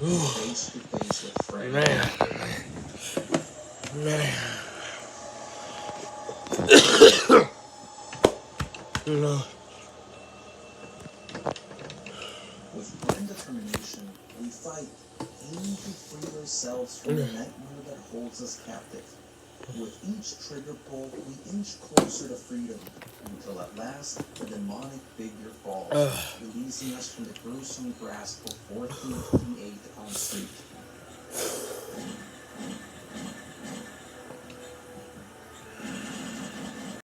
face to face with Freddy. Man. No. With grim determination, we fight, aiming to free ourselves from the nightmare that holds us captive. With each trigger pull, we inch closer to freedom, until at last the demonic figure falls, releasing us from the gruesome grasp of 1458 Elm Street.